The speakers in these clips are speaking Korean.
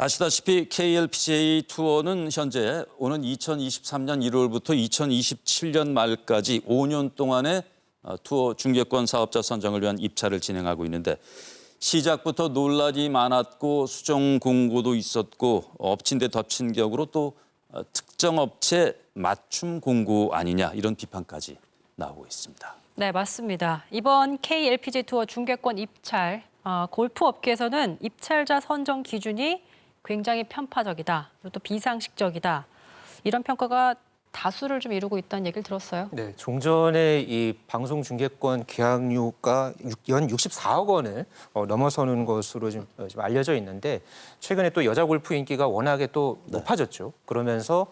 아시다시피 KLPGA 투어는 현재 오는 2023년 1월부터 2027년 말까지 5년 동안의 투어 중계권 사업자 선정을 위한 입찰을 진행하고 있는데 시작부터 논란이 많았고 수정 공고도 있었고 엎친 데 덮친 격으로 또 특정 업체 맞춤 공고 아니냐 이런 비판까지 나오고 있습니다. 네, 맞습니다. 이번 KLPGA 투어 중계권 입찰, 골프 업계에서는 입찰자 선정 기준이 굉장히 편파적이다, 그리고 또 비상식적이다, 이런 평가가 다수를 좀 이루고 있다는 얘기를 들었어요. 네, 종전에 이 방송 중계권 계약료가 연 64억 원을 넘어서는 것으로 좀 알려져 있는데 최근에 또 여자 골프 인기가 워낙에 또 높아졌죠. 그러면서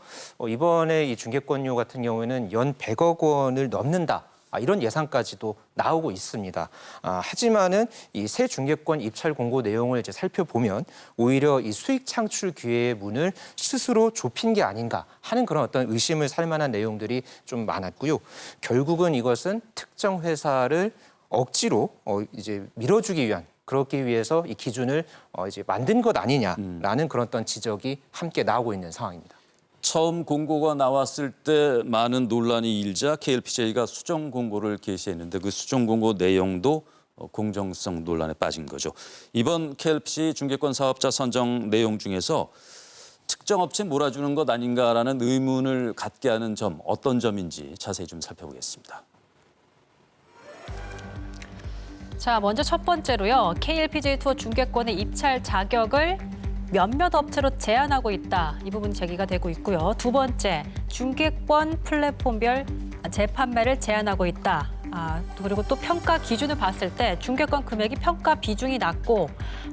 이번에 이 중계권료 같은 경우에는 연 100억 원을 넘는다. 이런 예상까지도 나오고 있습니다. 하지만은 이 새 중계권 입찰 공고 내용을 이제 살펴보면 오히려 이 수익 창출 기회의 문을 스스로 좁힌 게 아닌가 하는 그런 어떤 의심을 살 만한 내용들이 좀 많았고요. 결국은 이것은 특정 회사를 억지로 이제 밀어주기 위한 그렇기 위해서 이 기준을 이제 만든 것 아니냐라는 그런 어떤 지적이 함께 나오고 있는 상황입니다. 처음 공고가 나왔을 때 많은 논란이 일자 KLPGA가 수정 공고를 게시했는데 그 수정 공고 내용도 공정성 논란에 빠진 거죠. 이번 KLPGA 중계권 사업자 선정 내용 중에서 특정 업체 몰아주는 것 아닌가라는 의문을 갖게 하는 점 어떤 점인지 자세히 좀 살펴보겠습니다. 자, 먼저 첫 번째로요. KLPGA 투어 중계권의 입찰 자격을 몇몇 업체로 제한하고 있다. 이 부분 제기가 되고 있고요. 두 번째, 중계권 플랫폼별 재판매를 제한하고 있다. 그리고 또 평가 기준을 봤을 때 중계권 금액이 평가 비중이 낮고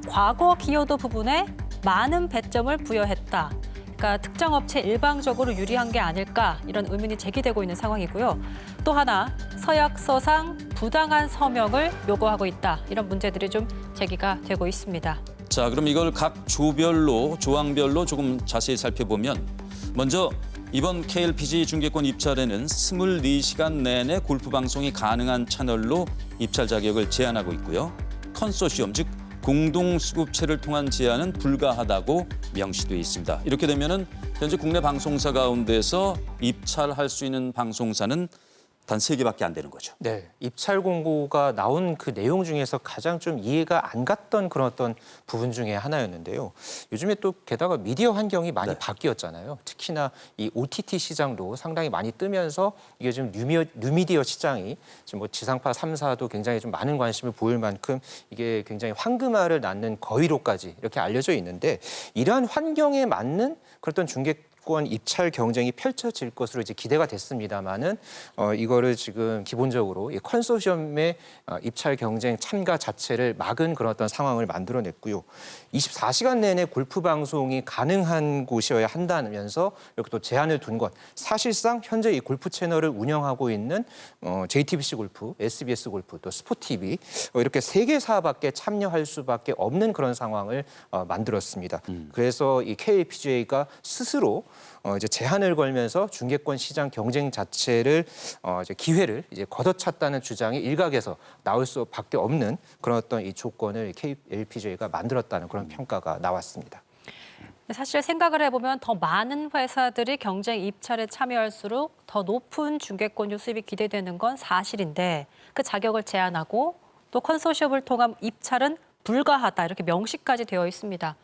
과거 기여도 부분에 많은 배점을 부여했다. 그러니까 특정 업체에 일방적으로 유리한 게 아닐까 이런 의문이 제기되고 있는 상황이고요. 또 하나, 서약서상 부당한 서명을 요구하고 있다. 이런 문제들이 좀 제기가 되고 있습니다. 자, 그럼 이걸 각 조별로, 조항별로 조금 자세히 살펴보면 먼저 이번 KLPGA 중계권 입찰에는 24시간 내내 골프 방송이 가능한 채널로 입찰 자격을 제한하고 있고요. 컨소시엄, 즉 공동수급체를 통한 제한은 불가하다고 명시되어 있습니다. 이렇게 되면은 현재 국내 방송사 가운데서 입찰할 수 있는 방송사는 단 3개밖에 안 되는 거죠. 네, 입찰 공고가 나온 그 내용 중에서 가장 좀 이해가 안 갔던 그런 어떤 부분 중에 하나였는데요. 요즘에 또 게다가 미디어 환경이 많이 바뀌었잖아요. 특히나 이 OTT 시장도 상당히 많이 뜨면서 이게 좀 뉴미디어 시장이 지금 뭐 지상파 3사도 굉장히 좀 많은 관심을 보일 만큼 이게 굉장히 황금알을 낳는 거위로까지 이렇게 알려져 있는데 이러한 환경에 맞는 그런 중계권 입찰 경쟁이 펼쳐질 것으로 이제 기대가 됐습니다만은 이거를 지금 기본적으로 이 컨소시엄의 입찰 경쟁 참가 자체를 막은 그런 어떤 상황을 만들어냈고요. 24시간 내내 골프 방송이 가능한 곳이어야 한다면서 이렇게 또 제한을 둔 것. 사실상 현재 이 골프 채널을 운영하고 있는 JTBC 골프, SBS 골프, 또 스포티비 이렇게 3개사밖에 참여할 수밖에 없는 그런 상황을 만들었습니다. 그래서 이 KLPGA가 스스로 이제 제한을 걸면서 중계권 시장 경쟁 자체를 이제 기회를 이제 걷어찼다는 주장이 일각에서 나올 수밖에 없는 그런 어떤 이 조건을 KLPGA가 만들었다는 그런 평가가 나왔습니다. 사실 생각을 해보면 더 많은 회사들이 경쟁 입찰에 참여할수록 더 높은 중계권료 수입이 기대되는 건 사실인데 그 자격을 제한하고 또 컨소시엄을 통한 입찰은 불가하다 이렇게 명시까지 되어 있습니다.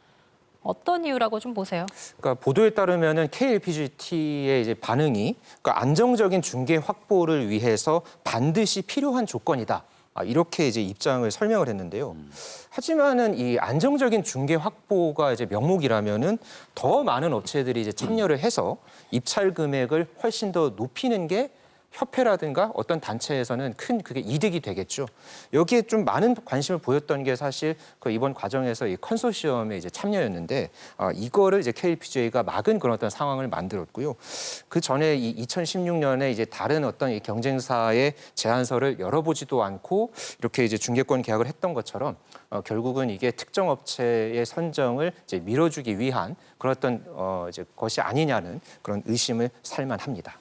어떤 이유라고 좀 보세요? 그러니까 보도에 따르면은 KLPGA의 이제 반응이 그러니까 안정적인 중계 확보를 위해서 반드시 필요한 조건이다. 이렇게 이제 입장을 설명을 했는데요. 하지만은 이 안정적인 중계 확보가 이제 명목이라면은 더 많은 업체들이 이제 참여를 해서 입찰 금액을 훨씬 더 높이는 게 협회라든가 어떤 단체에서는 큰 그게 이득이 되겠죠. 여기에 좀 많은 관심을 보였던 게 사실 그 이번 과정에서 이 컨소시엄에 이제 참여였는데 이거를 이제 KLPGA가 막은 그런 어떤 상황을 만들었고요. 그 전에 이 2016년에 이제 다른 어떤 이 경쟁사의 제안서를 열어보지도 않고 이렇게 이제 중계권 계약을 했던 것처럼 결국은 이게 특정 업체의 선정을 이제 밀어주기 위한 그런 어떤 이제 것이 아니냐는 그런 의심을 살만합니다.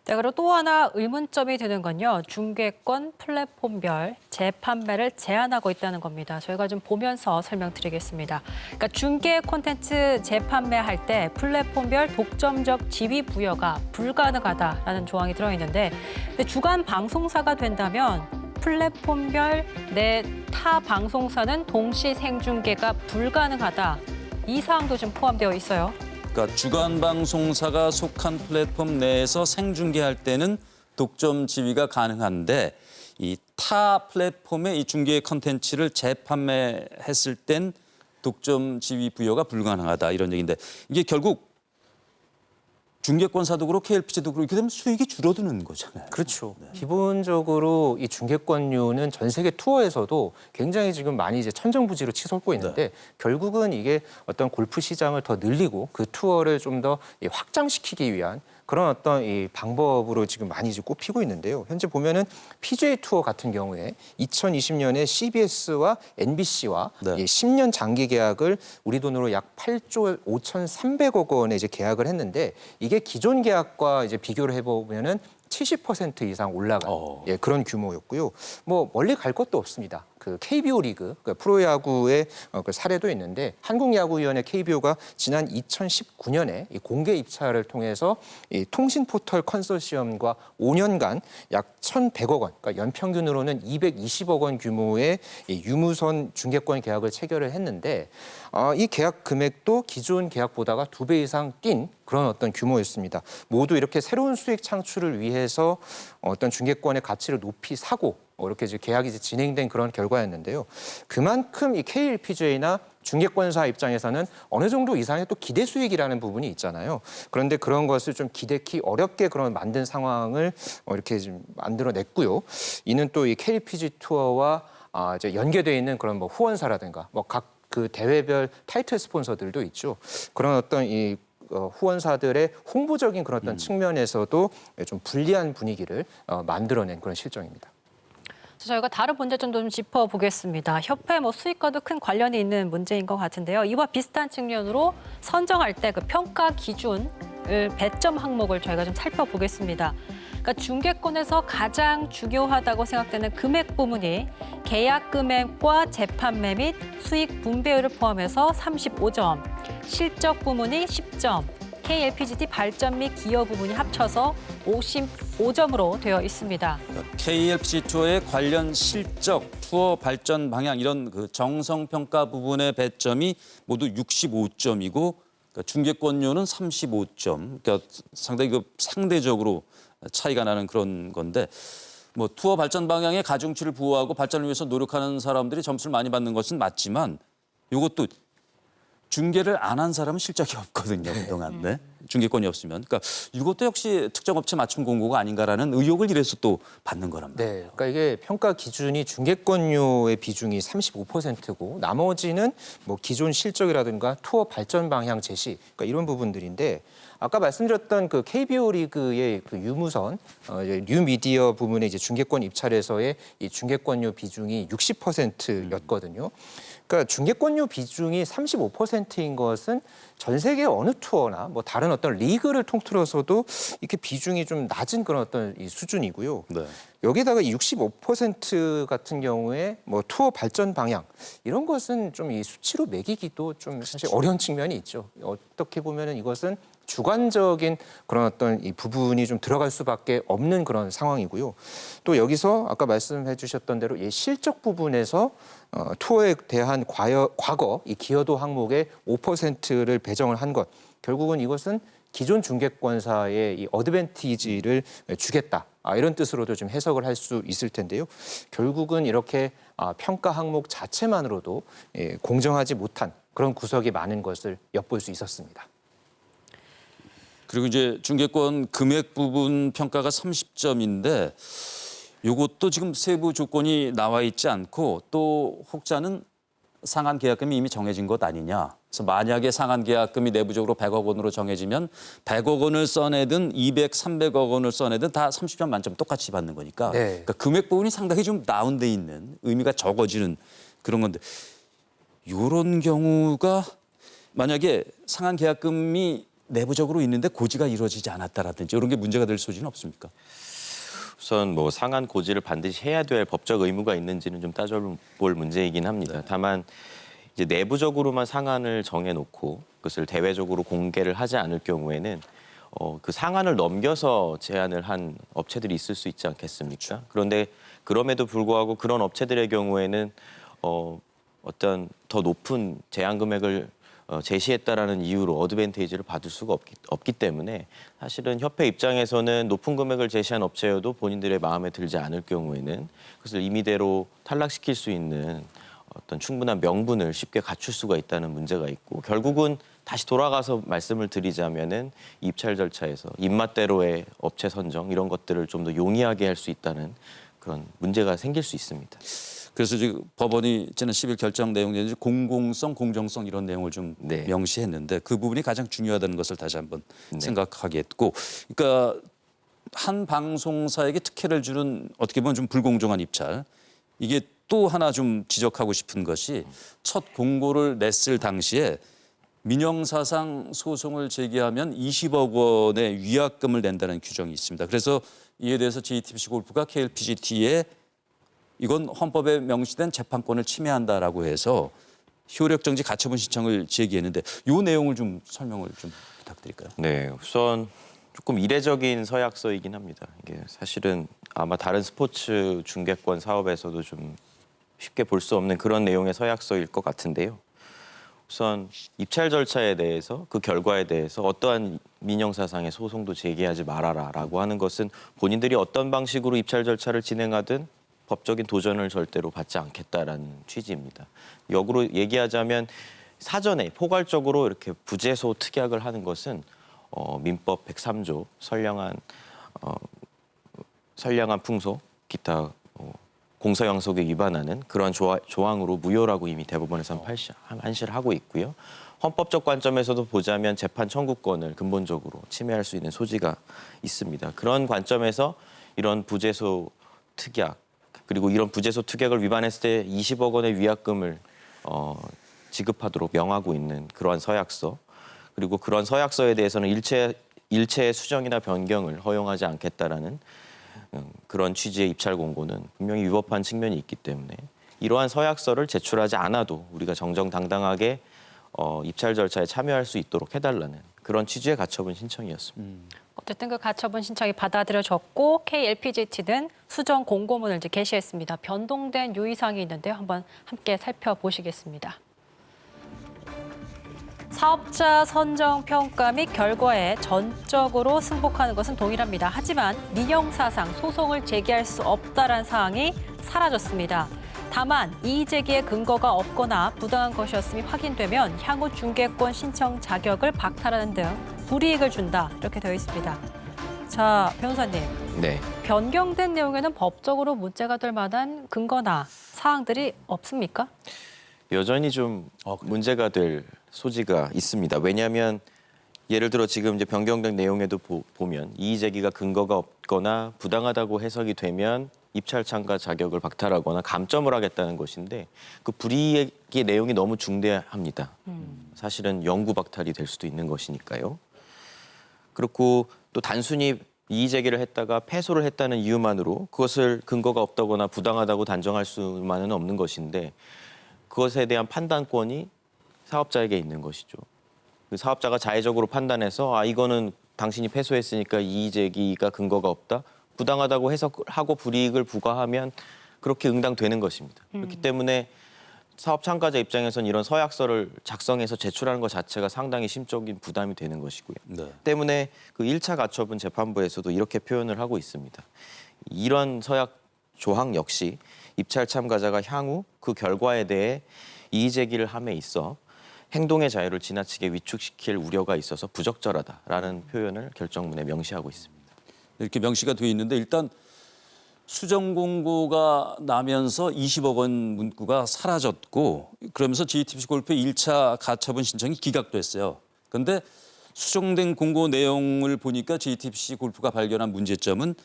네, 그리고 또 하나 의문점이 드는 건요. 중개권 플랫폼별 재판매를 제한하고 있다는 겁니다. 저희가 좀 보면서 설명드리겠습니다. 그러니까 중개 콘텐츠 재판매할 때 플랫폼별 독점적 지위 부여가 불가능하다라는 조항이 들어있는데 근데 주간 방송사가 된다면 플랫폼별 내 타 방송사는 동시 생중계가 불가능하다. 이 사항도 좀 포함되어 있어요. 그러니까 주간 방송사가 속한 플랫폼 내에서 생중계할 때는 독점 지위가 가능한데 이 타 플랫폼의 이 중계 컨텐츠를 재판매했을 땐 독점 지위 부여가 불가능하다 이런 얘기인데 이게 결국 중개권사도 그렇고 KLPG도 그렇고 이렇게 되면 수익이 줄어드는 거잖아요. 그렇죠. 기본적으로 이 중개권료는 전 세계 투어에서도 굉장히 지금 많이 이제 천정부지로 치솟고 있는데 결국은 이게 어떤 골프 시장을 더 늘리고 그 투어를 좀 더 확장시키기 위한 그런 어떤 이 방법으로 지금 많이 이제 꼽히고 있는데요. 현재 보면은 PGA 투어 같은 경우에 2020년에 CBS와 NBC와 네. 10년 장기 계약을 우리 돈으로 약 8조 5,300억 원에 이제 계약을 했는데 이게 기존 계약과 이제 비교를 해보면은 70% 이상 올라간 그런 규모였고요. 뭐 멀리 갈 것도 없습니다. 그 KBO 리그, 그러니까 프로야구의 그 사례도 있는데 한국야구위원회 KBO가 지난 2019년에 이 공개 입찰을 통해서 이 통신 포털 컨소시엄과 5년간 약 1,100억 원, 그러니까 연평균으로는 220억 원 규모의 이 유무선 중개권 계약을 체결을 했는데 이 계약 금액도 기존 계약보다가 2배 이상 뛴 그런 어떤 규모였습니다. 모두 이렇게 새로운 수익 창출을 위해서 어떤 중개권의 가치를 높이 사고 이렇게 이제 계약이 이제 진행된 그런 결과였는데요. 그만큼 이 KLPGA나 중개권사 입장에서는 어느 정도 이상의 또 기대 수익이라는 부분이 있잖아요. 그런데 그런 것을 좀 기대키 어렵게 그런 만든 상황을 이렇게 좀 만들어냈고요. 이는 또 이 KLPG 투어와 이제 연계되어 있는 그런 뭐 후원사라든가 뭐 각 그 대회별 타이틀 스폰서들도 있죠. 그런 어떤 이 후원사들의 홍보적인 그런 어떤 측면에서도 좀 불리한 분위기를 만들어낸 그런 실정입니다. 저희가 다른 문제점도 좀 짚어보겠습니다. 협회 수익과도 큰 관련이 있는 문제인 것 같은데요. 이와 비슷한 측면으로 선정할 때 그 평가 기준을 배점 항목을 저희가 좀 살펴보겠습니다. 그러니까 중개권에서 가장 중요하다고 생각되는 금액 부문이 계약 금액과 재판매 및 수익 분배율을 포함해서 35점, 실적 부문이 10점, KLPGT 발전 및 기여 부분이 합쳐서 55점으로 되어 있습니다. KLPG 투어의 관련 실적, 투어 발전 방향 이런 그 정성 평가 부분의 배점이 모두 65점이고 그러니까 중개권료는 35점. 그러니까 상당히 그 상대적으로 차이가 나는 그런 건데 뭐 투어 발전 방향에 가중치를 부여하고 발전을 위해서 노력하는 사람들이 점수를 많이 받는 것은 맞지만 이것도 중개를 안 한 사람은 실적이 없거든요, 그동안. 네. 중개권이 없으면. 그러니까 이것도 역시 특정 업체 맞춤 공고가 아닌가라는 의혹을 이래서 또 받는 거랍니다. 네, 그러니까 이게 평가 기준이 중개권료의 비중이 35%고 나머지는 뭐 기존 실적이라든가 투어 발전 방향 제시, 그러니까 이런 부분들인데 아까 말씀드렸던 그 KBO 리그의 그 유무선, 뉴미디어 부문의 이제 중개권 입찰에서의 이 중개권료 비중이 60%였거든요. 그러니까 중개권료 비중이 35%인 것은 전 세계 어느 투어나 뭐 다른 어떤 리그를 통틀어서도 이렇게 비중이 좀 낮은 그런 어떤 이 수준이고요. 네. 여기다가 65% 같은 경우에 뭐 투어 발전 방향 이런 것은 좀 이 수치로 매기기도 좀 사실 어려운 측면이 있죠. 어떻게 보면은 이것은 주관적인 그런 어떤 이 부분이 좀 들어갈 수밖에 없는 그런 상황이고요. 또 여기서 아까 말씀해 주셨던 대로 이 실적 부분에서 투어에 대한 과거 이 기여도 항목의 5%를 배정을 한 것. 결국은 이것은 기존 중개권사의 이 어드밴티지를 주겠다. 이런 뜻으로도 좀 해석을 할 수 있을 텐데요. 결국은 이렇게 평가 항목 자체만으로도 공정하지 못한 그런 구석이 많은 것을 엿볼 수 있었습니다. 그리고 이제 중개권 금액 부분 평가가 30점인데 이것도 지금 세부 조건이 나와 있지 않고 또 혹자는 상한 계약금이 이미 정해진 것 아니냐. 그래서 만약에 상한 계약금이 내부적으로 100억 원으로 정해지면 100억 원을 써내든 200, 300억 원을 써내든 다 30점 만점 똑같이 받는 거니까. 네. 그러니까 금액 부분이 상당히 좀 다운돼 있는 의미가 적어지는 그런 건데 이런 경우가 만약에 상한 계약금이 내부적으로 있는데 고지가 이루어지지 않았다라든지 이런 게 문제가 될 소지는 없습니까? 우선 뭐 상한 고지를 반드시 해야 될 법적 의무가 있는지는 좀 따져볼 문제이긴 합니다. 다만 이제 내부적으로만 상한을 정해놓고 그것을 대외적으로 공개를 하지 않을 경우에는 그 상한을 넘겨서 제한을 한 업체들이 있을 수 있지 않겠습니까? 그런데 그럼에도 불구하고 그런 업체들의 경우에는 어떤 더 높은 제한 금액을 제시했다라는 이유로 어드밴테이지를 받을 수가 없기 때문에 사실은 협회 입장에서는 높은 금액을 제시한 업체여도 본인들의 마음에 들지 않을 경우에는 그것을 임의대로 탈락시킬 수 있는 어떤 충분한 명분을 쉽게 갖출 수가 있다는 문제가 있고 결국은 다시 돌아가서 말씀을 드리자면은 입찰 절차에서 입맛대로의 업체 선정 이런 것들을 좀 더 용이하게 할 수 있다는 그런 문제가 생길 수 있습니다. 그래서 지금 법원이 지난 10일 결정 내용에 공공성, 공정성 이런 내용을 좀 네. 명시했는데 그 부분이 가장 중요하다는 것을 다시 한번 네. 생각하게 했고, 그러니까 한 방송사에게 특혜를 주는 어떻게 보면 좀 불공정한 입찰, 이게 또 하나 좀 지적하고 싶은 것이 첫 공고를 냈을 당시에 민영사상 소송을 제기하면 20억 원의 위약금을 낸다는 규정이 있습니다. 그래서 이에 대해서 JTBC 골프가 KLPGT에 이건 헌법에 명시된 재판권을 침해한다라고 해서 효력정지 가처분 신청을 제기했는데 이 내용을 좀 설명을 좀 부탁드릴까요? 네, 우선 조금 이례적인 서약서이긴 합니다. 이게 사실은 아마 다른 스포츠 중계권 사업에서도 좀 쉽게 볼 수 없는 그런 내용의 서약서일 것 같은데요. 우선 입찰 절차에 대해서 그 결과에 대해서 어떠한 민영사상의 소송도 제기하지 말아라라고 하는 것은 본인들이 어떤 방식으로 입찰 절차를 진행하든 법적인 도전을 절대로 받지 않겠다라는 취지입니다. 역으로 얘기하자면 사전에 포괄적으로 이렇게 부재소 특약을 하는 것은 민법 103조 선량한 풍속 기타 공사영속에 위반하는 그런 조항으로 무효라고 이미 대법원에서는 판시를 하고 있고요. 헌법적 관점에서도 보자면 재판 청구권을 근본적으로 침해할 수 있는 소지가 있습니다. 그런 관점에서 이런 부재소 특약 그리고 이런 부재소 특약을 위반했을 때 20억 원의 위약금을 지급하도록 명하고 있는 그러한 서약서 그리고 그런 서약서에 대해서는 일체의 수정이나 변경을 허용하지 않겠다라는 그런 취지의 입찰 공고는 분명히 위법한 측면이 있기 때문에 이러한 서약서를 제출하지 않아도 우리가 정정당당하게 입찰 절차에 참여할 수 있도록 해달라는 그런 취지의 가처분 신청이었습니다. 어쨌든 그 가처분 신청이 받아들여졌고 KLPGT는 수정 공고문을 이제 게시했습니다. 변동된 유의사항이 있는데요. 한번 함께 살펴보시겠습니다. 사업자 선정 평가 및 결과에 전적으로 승복하는 것은 동일합니다. 하지만 민영사상 소송을 제기할 수 없다란 사항이 사라졌습니다. 다만 이의 제기의 근거가 없거나 부당한 것이었음이 확인되면 향후 중개권 신청 자격을 박탈하는 등 불이익을 준다 이렇게 되어 있습니다. 자, 변호사님. 네. 변경된 내용에는 법적으로 문제가 될 만한 근거나 사항들이 없습니까? 여전히 좀 문제가 될 소지가 있습니다. 왜냐하면 예를 들어 지금 이제 변경된 내용에도 보면 이의 제기가 근거가 없거나 부당하다고 해석이 되면 입찰 참가 자격을 박탈하거나 감점을 하겠다는 것인데 그 불이익의 내용이 너무 중대합니다. 사실은 영구 박탈이 될 수도 있는 것이니까요. 그렇고 또 단순히 이의 제기를 했다가 패소를 했다는 이유만으로 그것을 근거가 없다거나 부당하다고 단정할 수만은 없는 것인데 그것에 대한 판단권이 사업자에게 있는 것이죠. 그 사업자가 자의적으로 판단해서 이거는 당신이 패소했으니까 이의 제기가 근거가 없다. 부당하다고 해석하고 불이익을 부과하면 그렇게 응당되는 것입니다. 그렇기 때문에 사업 참가자 입장에서는 이런 서약서를 작성해서 제출하는 것 자체가 상당히 심적인 부담이 되는 것이고요. 네. 때문에 그 1차 가처분 재판부에서도 이렇게 표현을 하고 있습니다. 이런 서약 조항 역시 입찰 참가자가 향후 그 결과에 대해 이의 제기를 함에 있어 행동의 자유를 지나치게 위축시킬 우려가 있어서 부적절하다라는 표현을 결정문에 명시하고 있습니다. 이렇게 명시가 돼 있는데 일단 수정 공고가 나면서 20억 원 문구가 사라졌고 그러면서 JTBC 골프의 1차 가처분 신청이 기각됐어요. 그런데 수정된 공고 내용을 보니까 JTBC 골프가 발견한 문제점은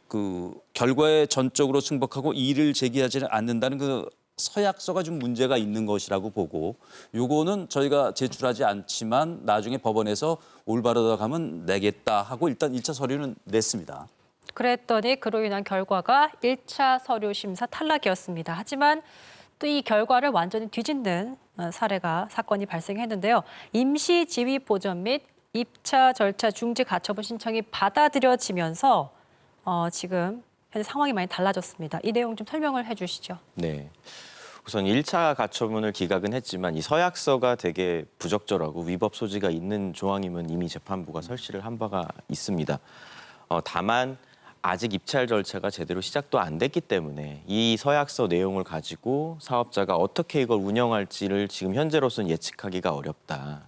그 결과에 전적으로 승복하고 이의를 제기하지 않는다는 그 서약서가 좀 문제가 있는 것이라고 보고 요거는 저희가 제출하지 않지만 나중에 법원에서 올바르다고 하면 내겠다 하고 일단 1차 서류는 냈습니다. 그랬더니 그로 인한 결과가 1차 서류 심사 탈락이었습니다. 하지만 또 이 결과를 완전히 뒤집는 사건이 발생했는데요. 임시 지위 보전 및 입차 절차 중지 가처분 신청이 받아들여지면서 지금 현재 상황이 많이 달라졌습니다. 이 내용 좀 설명을 해주시죠. 네. 우선 1차 가처분을 기각은 했지만 이 서약서가 되게 부적절하고 위법 소지가 있는 조항임은 이미 재판부가 설치를 한 바가 있습니다. 다만 아직 입찰 절차가 제대로 시작도 안 됐기 때문에 이 서약서 내용을 가지고 사업자가 어떻게 이걸 운영할지를 지금 현재로서는 예측하기가 어렵다.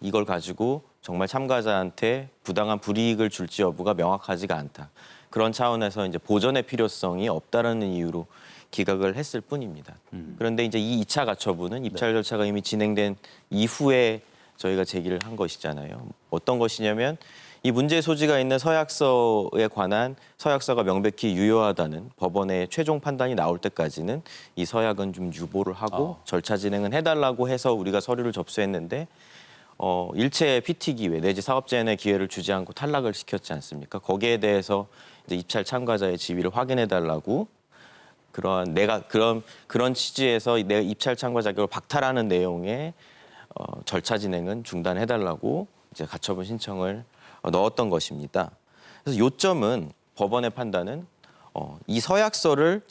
이걸 가지고 정말 참가자한테 부당한 불이익을 줄지 여부가 명확하지가 않다. 그런 차원에서 이제 보전의 필요성이 없다라는 이유로 기각을 했을 뿐입니다. 그런데 이제 이 2차 가처분은 입찰 절차가 이미 진행된 이후에 저희가 제기를 한 것이잖아요. 어떤 것이냐면 이 문제 소지가 있는 서약서에 관한 서약서가 명백히 유효하다는 법원의 최종 판단이 나올 때까지는 이 서약은 좀 유보를 하고 절차 진행은 해달라고 해서 우리가 서류를 접수했는데 일체 PT 기회 내지 사업 제한의 기회를 주지 않고 탈락을 시켰지 않습니까? 거기에 대해서 이제 입찰 참가자의 지위를 확인해달라고 그런 취지에서 내가 입찰 참가 자격을 박탈하는 내용의 절차 진행은 중단해달라고 이제 가처분 신청을 넣었던 것입니다. 그래서 요점은 법원의 판단은 이 서약서를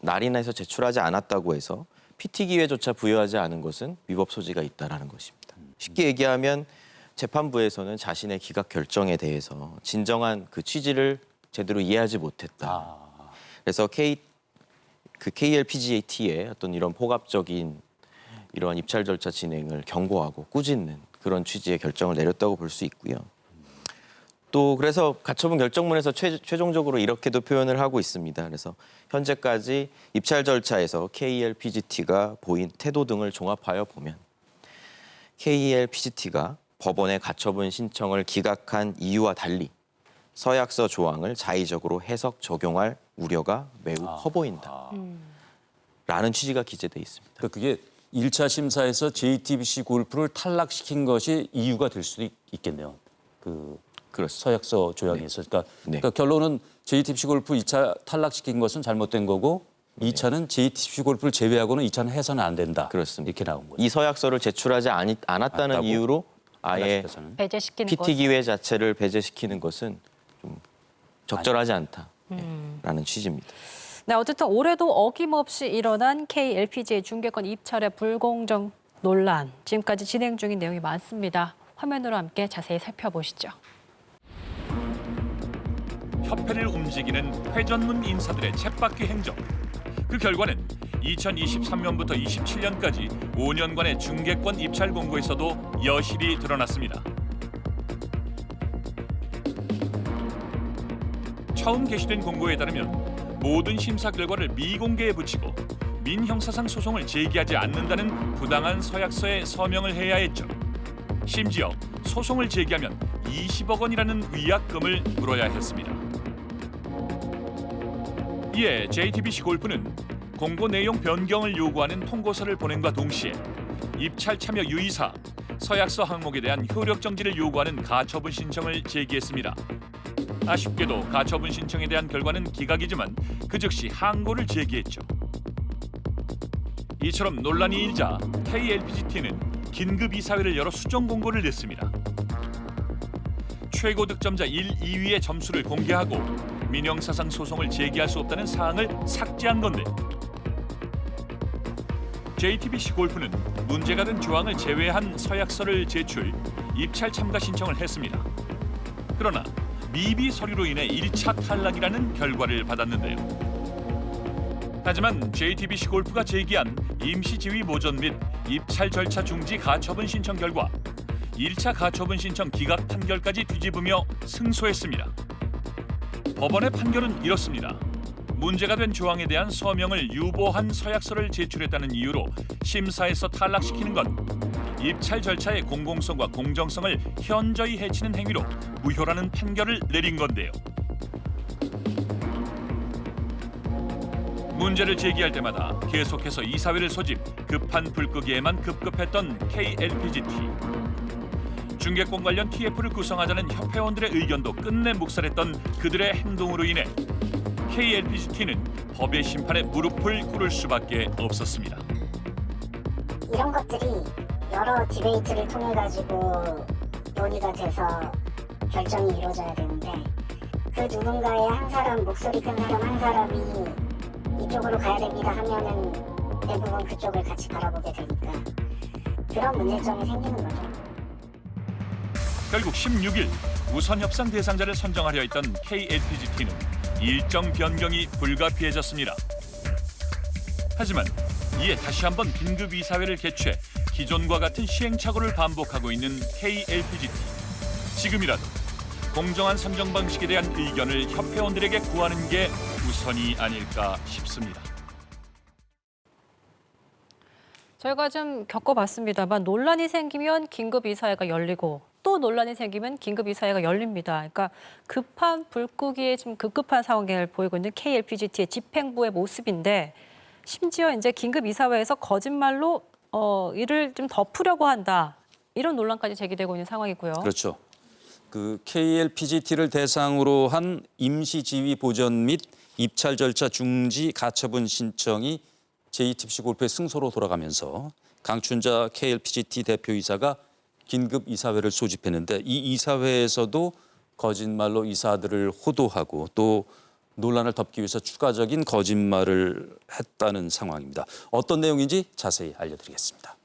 날인해서 제출하지 않았다고 해서 PT 기회조차 부여하지 않은 것은 위법 소지가 있다라는 것입니다. 쉽게 얘기하면 재판부에서는 자신의 기각 결정에 대해서 진정한 그 취지를 제대로 이해하지 못했다. 그래서 KLPGAT의 어떤 이런 포괄적인 이러한 입찰 절차 진행을 경고하고 꾸짖는 그런 취지의 결정을 내렸다고 볼 수 있고요. 또 그래서 가처분 결정문에서 최종적으로 이렇게도 표현을 하고 있습니다. 그래서 현재까지 입찰 절차에서 KLPGT가 보인 태도 등을 종합하여 보면 KLPGT가 법원의 가처분 신청을 기각한 이유와 달리 서약서 조항을 자의적으로 해석 적용할 우려가 매우 커 보인다. 라는 취지가 기재돼 있습니다. 그러니까 그게 1차 심사에서 JTBC 골프를 탈락시킨 것이 이유가 될 수도 있겠네요. 그렇습니다. 서약서 조항에서. 네. 그러니까 결론은 JTBC 골프 2차 탈락시킨 것은 잘못된 거고 2차는 JTBC 골프를 제외하고는 2차는 해서는 안 된다. 그렇습니다. 이렇게 나온 거죠. 이 서약서를 제출하지 않았다는 않았다고? 이유로 아예 탈락시켜서는. 배제시키는 PT 것. 기회 자체를 배제시키는 것은 좀 적절하지 않다라는 취지입니다. 네, 어쨌든 올해도 어김없이 일어난 KLPGA 중개권 입찰의 불공정 논란. 지금까지 진행 중인 내용이 많습니다. 화면으로 함께 자세히 살펴보시죠. 협회를 움직이는 회전문 인사들의 쳇바퀴 행정. 그 결과는 2023년부터 27년까지 5년간의 중개권 입찰 공고에서도 여실히 드러났습니다. 처음 게시된 공고에 따르면 모든 심사 결과를 미공개에 붙이고 민형사상 소송을 제기하지 않는다는 부당한 서약서에 서명을 해야 했죠. 심지어 소송을 제기하면 20억 원이라는 위약금을 물어야 했습니다. 이에 JTBC 골프는 공고 내용 변경을 요구하는 통고서를 보낸과 동시에 입찰 참여 유의사, 서약서 항목에 대한 효력 정지를 요구하는 가처분 신청을 제기했습니다. 아쉽게도 가처분 신청에 대한 결과는 기각이지만 그 즉시 항고를 제기했죠. 이처럼 논란이 일자 KLPGT는 긴급 이사회를 열어 수정 공고를 냈습니다. 최고 득점자 1, 2위의 점수를 공개하고 민형사상 소송을 제기할 수 없다는 사항을 삭제한 건데 JTBC 골프는 문제가 된 조항을 제외한 서약서를 제출, 입찰 참가 신청을 했습니다. 그러나 미비 서류로 인해 1차 탈락이라는 결과를 받았는데요. 하지만 JTBC 골프가 제기한 임시 지위 보전 및 입찰 절차 중지 가처분 신청 결과 1차 가처분 신청 기각 판결까지 뒤집으며 승소했습니다. 법원의 판결은 이렇습니다. 문제가 된 조항에 대한 서명을 유보한 서약서를 제출했다는 이유로 심사에서 탈락시키는 건 입찰 절차의 공공성과 공정성을 현저히 해치는 행위로 무효라는 판결을 내린 건데요. 문제를 제기할 때마다 계속해서 이사회를 소집, 급한 불 끄기에만 급급했던 KLPGT. 중개권 관련 TF를 구성하자는 협회원들의 의견도 끝내 묵살했던 그들의 행동으로 인해 KLPGT는 법의 심판에 무릎을 꿇을 수밖에 없었습니다. 이런 것들이 여러 디베이트를 통해 가지고 논의가 돼서 결정이 이루어져야 되는데 그 누군가의 한 사람, 목소리 큰 사람 한 사람이 이쪽으로 가야 됩니다 하면은 대부분 그쪽을 같이 바라보게 되니까 그런 문제점이 생기는 거죠. 결국 16일 우선 협상 대상자를 선정하려 했던 KLPGT는 일정 변경이 불가피해졌습니다. 하지만 이에 다시 한번 긴급 이사회를 개최 기존과 같은 시행착오를 반복하고 있는 KLPGT. 지금이라도 공정한 선정 방식에 대한 의견을 협회원들에게 구하는 게 우선이 아닐까 싶습니다. 저희가 좀 겪어봤습니다만 논란이 생기면 긴급 이사회가 열리고 또 논란이 생기면 긴급 이사회가 열립니다. 그러니까 급한 불끄기에 지금 급급한 상황을 보이고 있는 KLPGT의 집행부의 모습인데 심지어 이제 긴급 이사회에서 거짓말로 이를 좀 덮으려고 한다. 이런 논란까지 제기되고 있는 상황이고요. 그렇죠. 그 KLPGT를 대상으로 한 임시 지위 보전 및 입찰 절차 중지 가처분 신청이 JTBC 골프의 승소로 돌아가면서 강춘자 KLPGT 대표이사가 긴급 이사회를 소집했는데 이 이사회에서도 거짓말로 이사들을 호도하고 또 논란을 덮기 위해서 추가적인 거짓말을 했다는 상황입니다. 어떤 내용인지 자세히 알려드리겠습니다.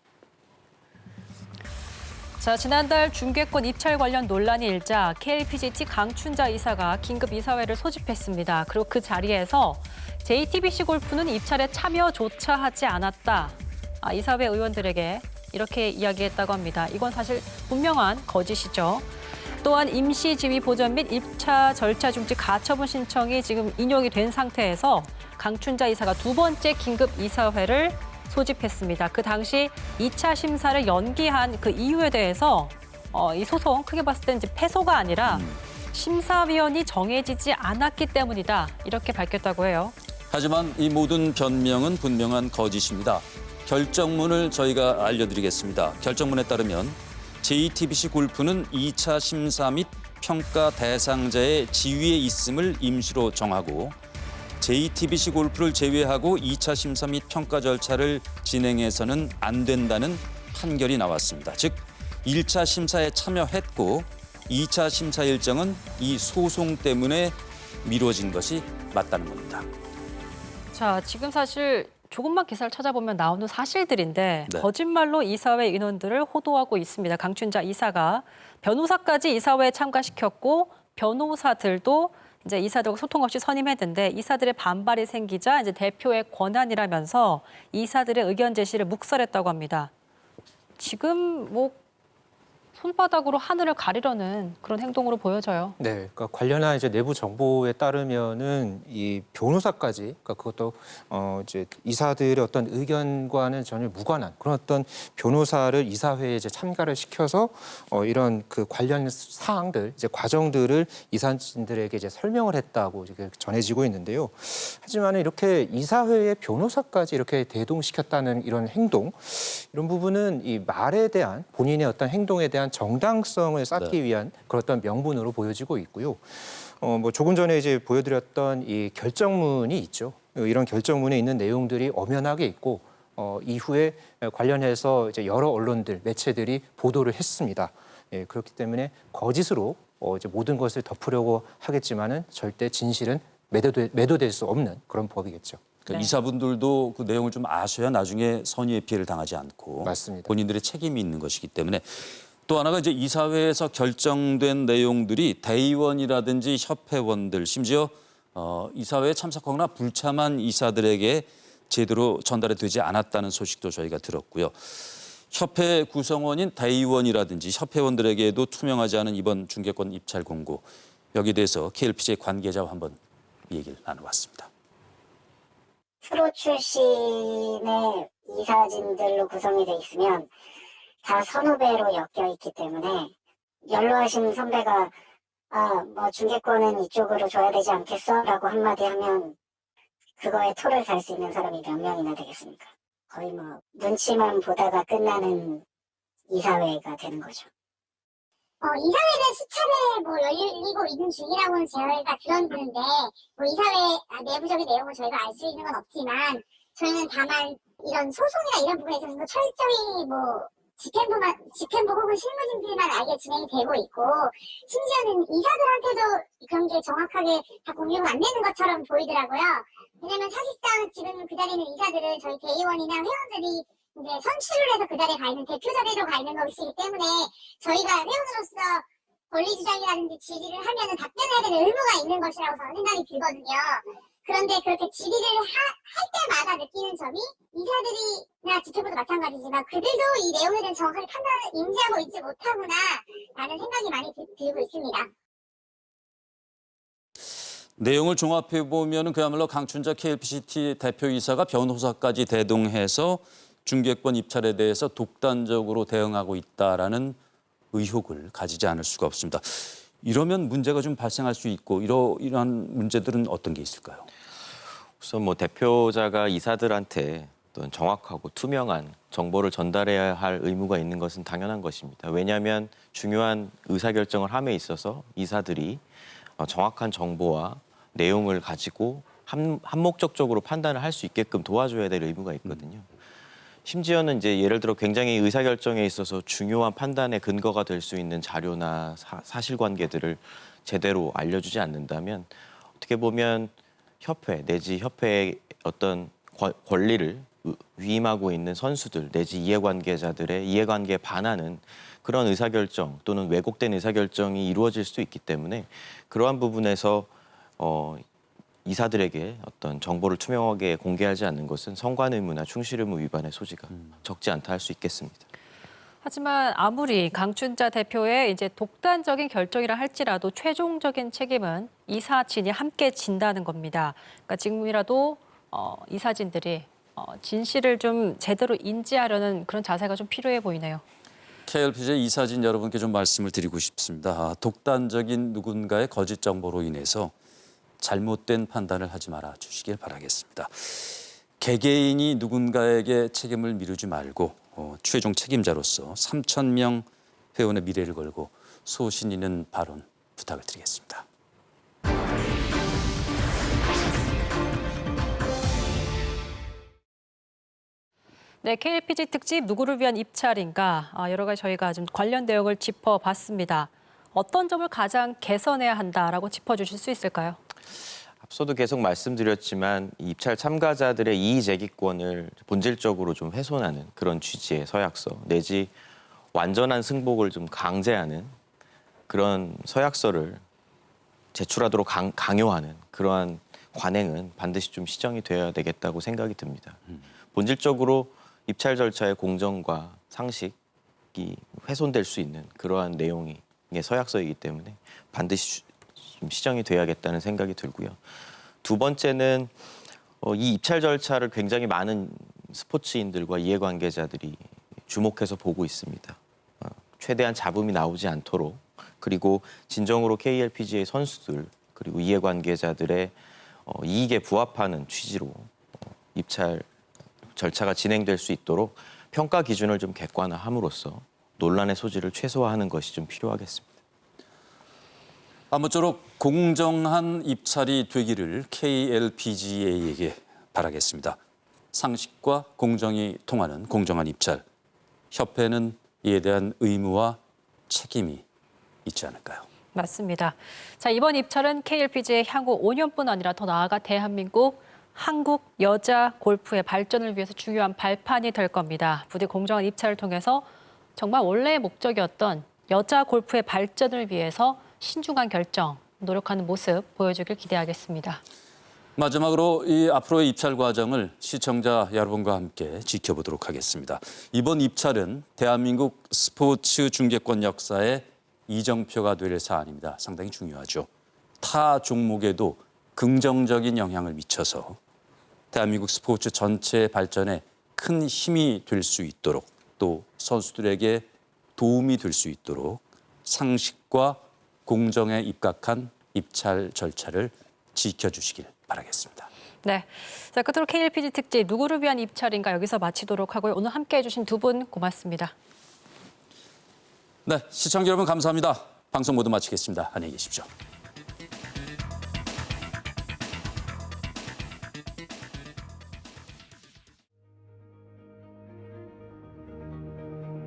자, 지난달 중개권 입찰 관련 논란이 일자 KLPGT 강춘자 이사가 긴급 이사회를 소집했습니다. 그리고 그 자리에서 JTBC 골프는 입찰에 참여조차 하지 않았다. 이사회 의원들에게 이렇게 이야기했다고 합니다. 이건 사실 분명한 거짓이죠. 또한 임시 지위 보전 및 입찰 절차 중지 가처분 신청이 지금 인용이 된 상태에서 강춘자 이사가 두 번째 긴급 이사회를 소집했습니다. 그 당시 2차 심사를 연기한 그 이유에 대해서 이 소송 크게 봤을 때는 이제 패소가 아니라 심사위원이 정해지지 않았기 때문이다. 이렇게 밝혔다고 해요. 하지만 이 모든 변명은 분명한 거짓입니다. 결정문을 저희가 알려드리겠습니다. 결정문에 따르면 JTBC 골프는 2차 심사 및 평가 대상자의 지위에 있음을 임시로 정하고 JTBC 골프를 제외하고 2차 심사 및 평가 절차를 진행해서는 안 된다는 판결이 나왔습니다. 즉 1차 심사에 참여했고 2차 심사 일정은 이 소송 때문에 미뤄진 것이 맞다는 겁니다. 자, 지금 사실 조금만 기사를 찾아보면 나오는 사실들인데 네. 거짓말로 이사회 인원들을 호도하고 있습니다. 강춘자 이사가 변호사까지 이사회에 참가시켰고 변호사들도 이제 이사들과 소통 없이 선임했는데 이사들의 반발이 생기자 이제 대표의 권한이라면서 이사들의 의견 제시를 묵살했다고 합니다. 지금 뭐 손바닥으로 하늘을 가리려는 그런 행동으로 보여져요. 네, 그러니까 관련한 이제 내부 정보에 따르면은 이 변호사까지, 그러니까 그것도 이제 이사들의 어떤 의견과는 전혀 무관한 그런 어떤 변호사를 이사회에 이제 참가를 시켜서 이런 그 관련 사항들, 이제 과정들을 이사진들에게 이제 설명을 했다고 이렇게 전해지고 있는데요. 하지만은 이렇게 이사회의 변호사까지 이렇게 대동시켰다는 이런 행동, 이런 부분은 이 말에 대한 본인의 어떤 행동에 대한 정당성을 쌓기 위한 그런 어떤 명분으로 보여지고 있고요. 뭐 조금 전에 이제 보여드렸던 이 결정문이 있죠. 이런 결정문에 있는 내용들이 엄연하게 있고 이후에 관련해서 이제 여러 언론들, 매체들이 보도를 했습니다. 예, 그렇기 때문에 거짓으로 이제 모든 것을 덮으려고 하겠지만은 절대 진실은 매도될 수 없는 그런 법이겠죠. 그러니까 이사분들도 그 내용을 좀 아셔야 나중에 선의의 피해를 당하지 않고 맞습니다. 본인들의 책임이 있는 것이기 때문에 또 하나가 이제 이사회에서 결정된 내용들이 대의원이라든지 협회원들 심지어 이사회에 참석하거나 불참한 이사들에게 제대로 전달이 되지 않았다는 소식도 저희가 들었고요. 협회 구성원인 대의원이라든지 협회원들에게도 투명하지 않은 이번 중개권 입찰 공고 여기에 대해서 KLPGA 관계자와 한번 얘기를 나눠봤습니다. 프로 출신의 이사진들로 구성이 돼 있으면 다 선후배로 엮여 있기 때문에 연로하신 선배가 뭐 중개권은 이쪽으로 줘야 되지 않겠어? 라고 한마디 하면 그거에 토를 살 수 있는 사람이 몇 명이나 되겠습니까? 거의 뭐 눈치만 보다가 끝나는 이사회가 되는 거죠. 이사회는 수차례 열리고 있는 중이라고는 저희가 들었는데, 이사회 내부적인 내용을 저희가 알 수 있는 건 없지만, 저희는 다만 이런 소송이나 이런 부분에 있어서 철저히 집행부 혹은 실무진들만 알게 진행이 되고 있고, 심지어는 이사들한테도 그런 게 정확하게 다 공유가 안 되는 것처럼 보이더라고요. 왜냐면 사실상 지금 그 자리에 있는 이사들은 저희 대의원이나 회원들이 이제 선출을 해서 그 자리에 가 있는 대표 자리로 가 있는 것이기 때문에 저희가 회원으로서 권리 주장이라든지 질의를 하면은 답변해야 되는 의무가 있는 것이라고 저는 생각이 들거든요. 그런데 그렇게 질의를 할 때마다 느끼는 점이 이사들이나 집행부도 마찬가지지만 그들도 이 내용에 대해서 정확하게 판단을 인지하고 있지 못하구나 라는 생각이 많이 들고 있습니다. 내용을 종합해 보면은 그야말로 강춘자 KLPGT 대표이사가 변호사까지 대동해서 중개권 입찰에 대해서 독단적으로 대응하고 있다라는 의혹을 가지지 않을 수가 없습니다. 이러면 문제가 좀 발생할 수 있고 이러한 문제들은 어떤 게 있을까요? 우선 뭐 대표자가 이사들한테 어떤 정확하고 투명한 정보를 전달해야 할 의무가 있는 것은 당연한 것입니다. 왜냐하면 중요한 의사결정을 함에 있어서 이사들이 정확한 정보와 내용을 가지고 한목적적으로 판단을 할 수 있게끔 도와줘야 될 의무가 있거든요. 심지어는 이제 예를 들어 굉장히 의사결정에 있어서 중요한 판단의 근거가 될 수 있는 자료나 사실관계들을 제대로 알려주지 않는다면 어떻게 보면 협회 내지 협회의 어떤 권리를 위임하고 있는 선수들 내지 이해관계자들의 이해관계에 반하는 그런 의사결정 또는 왜곡된 의사결정이 이루어질 수 있기 때문에 그러한 부분에서 이사들에게 어떤 정보를 투명하게 공개하지 않는 것은 성관 의무나 충실 의무 위반의 소지가 적지 않다 할 수 있겠습니다. 하지만 아무리 강춘자 대표의 이제 독단적인 결정이라 할지라도 최종적인 책임은 이사진이 함께 진다는 겁니다. 그러니까 지금이라도 이사진들이 진실을 좀 제대로 인지하려는 그런 자세가 좀 필요해 보이네요. KLPG의 이사진 여러분께 좀 말씀을 드리고 싶습니다. 독단적인 누군가의 거짓 정보로 인해서 잘못된 판단을 하지 말아 주시길 바라겠습니다. 개개인이 누군가에게 책임을 미루지 말고 최종 책임자로서 3,000명 회원의 미래를 걸고 소신 있는 발언 부탁을 드리겠습니다. 네, KLPG 특집 누구를 위한 입찰인가 여러 가지 저희가 좀 관련 내용을 짚어봤습니다. 어떤 점을 가장 개선해야 한다라고 짚어주실 수 있을까요? 앞서도 계속 말씀드렸지만 이 입찰 참가자들의 이의 제기권을 본질적으로 좀 훼손하는 그런 취지의 서약서 내지 완전한 승복을 좀 강제하는 그런 서약서를 제출하도록 강요하는 그러한 관행은 반드시 좀 시정이 되어야 되겠다고 생각이 듭니다. 본질적으로 입찰 절차의 공정과 상식이 훼손될 수 있는 그러한 내용의 서약서이기 때문에 반드시 좀 시정이 돼야겠다는 생각이 들고요. 두 번째는 이 입찰 절차를 굉장히 많은 스포츠인들과 이해관계자들이 주목해서 보고 있습니다. 최대한 잡음이 나오지 않도록 그리고 진정으로 KLPGA 선수들 그리고 이해관계자들의 이익에 부합하는 취지로 입찰 절차가 진행될 수 있도록 평가 기준을 좀 객관화함으로써 논란의 소지를 최소화하는 것이 좀 필요하겠습니다. 아무쪼록 공정한 입찰이 되기를 KLPGA에게 바라겠습니다. 상식과 공정이 통하는 공정한 입찰. 협회는 이에 대한 의무와 책임이 있지 않을까요? 맞습니다. 자, 이번 입찰은 KLPGA의 향후 5년뿐 아니라 더 나아가 대한민국 한국 여자 골프의 발전을 위해서 중요한 발판이 될 겁니다. 부디 공정한 입찰을 통해서 정말 원래의 목적이었던 여자 골프의 발전을 위해서 신중한 결정, 노력하는 모습 보여주길 기대하겠습니다. 마지막으로 이 앞으로의 입찰 과정을 시청자 여러분과 함께 지켜보도록 하겠습니다. 이번 입찰은 대한민국 스포츠 중개권 역사의 이정표가 될 사안입니다. 상당히 중요하죠. 타 종목에도 긍정적인 영향을 미쳐서 대한민국 스포츠 전체의 발전에 큰 힘이 될 수 있도록 또 선수들에게 도움이 될 수 있도록 상식과 공정에 입각한 입찰 절차를 지켜주시길 바라겠습니다. 네. 자, 끝으로 KLPG 특집 누구를 위한 입찰인가 여기서 마치도록 하고요. 오늘 함께해 주신 두 분 고맙습니다. 네, 시청자 여러분 감사합니다. 방송 모두 마치겠습니다. 안녕히 계십시오.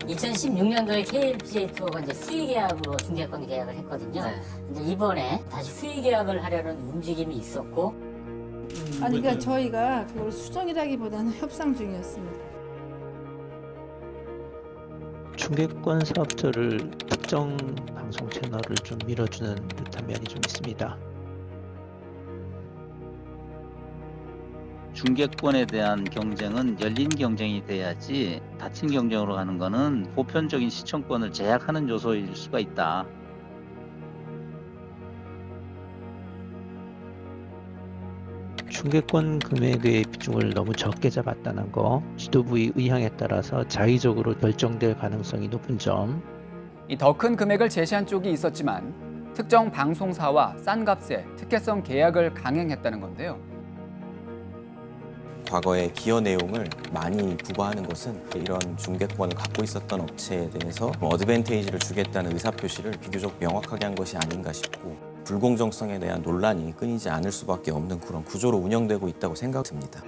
(2016년도에) KLPGA 투어가 이제 수의 계약으로 중개권 계약을 했거든요. 이제 이번에 다시 수의 계약을 하려는 움직임이 있었고. 아니 그러니까 저희가 그걸 수정이라기보다는 협상 중이었습니다. 중개권 사업자를 특정 방송 채널을 좀 밀어주는 듯한 면이 좀 있습니다. 중개권에 대한 경쟁은 열린 경쟁이 돼야지 닫힌 경쟁으로 가는 거는 보편적인 시청권을 제약하는 요소일 수가 있다. 중개권 금액의 비중을 너무 적게 잡았다는 거, 지도부의 의향에 따라서 자의적으로 결정될 가능성이 높은 점. 이 더 큰 금액을 제시한 쪽이 있었지만 특정 방송사와 싼 값에 특혜성 계약을 강행했다는 건데요. 과거의 기여 내용을 많이 부과하는 것은 이런 중개권을 갖고 있었던 업체에 대해서 어드밴테이지를 주겠다는 의사표시를 비교적 명확하게 한 것이 아닌가 싶고, 불공정성에 대한 논란이 끊이지 않을 수밖에 없는 그런 구조로 운영되고 있다고 생각됩니다.